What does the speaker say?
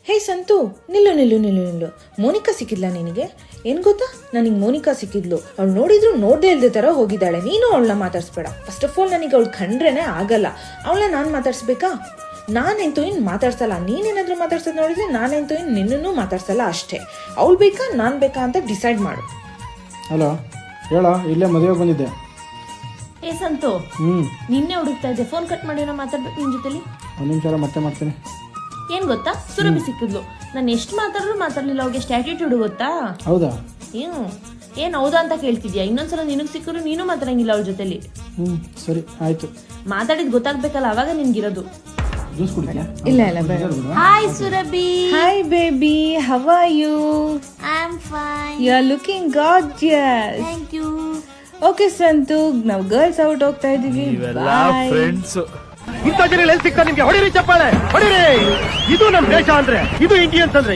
ಹೇ ಸಂತು, ನಿಲ್ಲು. ಮೋನಿಕಾ ಸಿಕ್ಕಿದ್ಲಾ ನಿನಗೆ? ಏನು ಗೊತ್ತಾ, ನನಗೆ ಮೋನಿಕಾ ಸಿಕ್ಕಿದ್ಲು. ಅವಳು ನೋಡಿದ್ರು ನೋಡದೆ ಇಲ್ದೇ ಥರ ಹೋಗಿದ್ದಾಳೆ. ನೀನು ಅವಳನ್ನ ಮಾತಾಡಿಸ್ಬೇಡ. ಫಸ್ಟ್ ಆಫ್ ಆಲ್ ನನಗೆ ಅವಳು ಕಂಡ್ರೇನೆ ಆಗಲ್ಲ. ಅವಳನ್ನ ನಾನು ಮಾತಾಡಿಸ್ಬೇಕಾ? ನಾನಂತೂ ಇನ್ನು ಮಾತಾಡ್ಸಲ್ಲ. ನೀನೇನಾದರೂ ಮಾತಾಡ್ಸೋದು ನೋಡಿದ್ರೆ ನಾನಂತೂ ಇನ್ನು ನಿನ್ನೂ ಮಾತಾಡ್ಸಲ್ಲ ಅಷ್ಟೇ. ಅವಳು ಬೇಕಾ ನಾನು ಬೇಕಾ ಅಂತ ಡಿಸೈಡ್ ಮಾಡು. ಹಲೋ, ಹೇಳ. ಇಲ್ಲೇ ಮದುವೆಗೆ ಬಂದಿದ್ದೆ. ಏ ಸಂತು, ನಿನ್ನೆ ಹುಡುಕ್ತಾ ಇದ್ದೆ. ಫೋನ್ ಕಟ್ ಮಾಡಿರೋ ಮಾತಾಡ್ಬೇಕು ನಿನ್ ಜೊತೆಲಿ. ಒಂದು ನಿಮಿಷ ಮತ್ತೆ ಮಾಡ್ತೀನಿ. ಏನ್ ಗೊತ್ತಾ, ಸುರಭಿ ಸಿಕ್ಕಿದ್ಲು. ನಾನು ಎಷ್ಟು ಮಾತಾಡಿದ್ರು ಮಾತಾಡ್ಲಿಲ್ಲ. ಅವ್ಳಿಗೆ ಎಷ್ಟು ಆಟಿಟ್ಯೂಡ್ ಗೊತ್ತಾ? ಹೌದಾ? ಏನ್ ಹೌದಾ ಅಂತ ಕೇಳ್ತಿದ್ಯಾ? ಇನ್ನೊಂದ್ಸಲ ನಿನಗ್ ಸಿಕ್ಕರು ನೀನು ಮಾತಾಡಂಗಿಲ್ಲ ಅವಳ ಜೊತೆಲಿ. ಸರಿ ಆಯ್ತು. ಮಾತಾಡಿದ್ ಗೊತ್ತಾಗ್ಬೇಕಲ್ಲ, ಅವಾಗ ನಿನ್ಗಿರೋದು. ಜ್ಯೂಸ್ ಕುಡಿತೀಯಾ? ಇಲ್ಲ ಬೇಡ. Hi Surabhi. Hi baby, how are you? I am fine. You are looking gorgeous. Thank you. Okay Santu, ನಾವು ಗರ್ಲ್ಸ್ ಔಟ್ ಹೋಗ್ತಾ ಇದೀವಿ. ಫ್ರೆಂಡ್ಸ್ ಇಂಥ ಜನ ಎಲ್ಲಿ ಸಿಗ್ತಾರೆ ನಿಮ್ಗೆ? ಹೊಡಿರಿ ಚಪ್ಪಾಳೆ, ಹೊಡಿರಿ. ಇದು ನಮ್ ದೇಶ ಅಂದ್ರೆ, ಇದು ಇಂಡಿಯನ್ಸ್ ಅಂದ್ರೆ.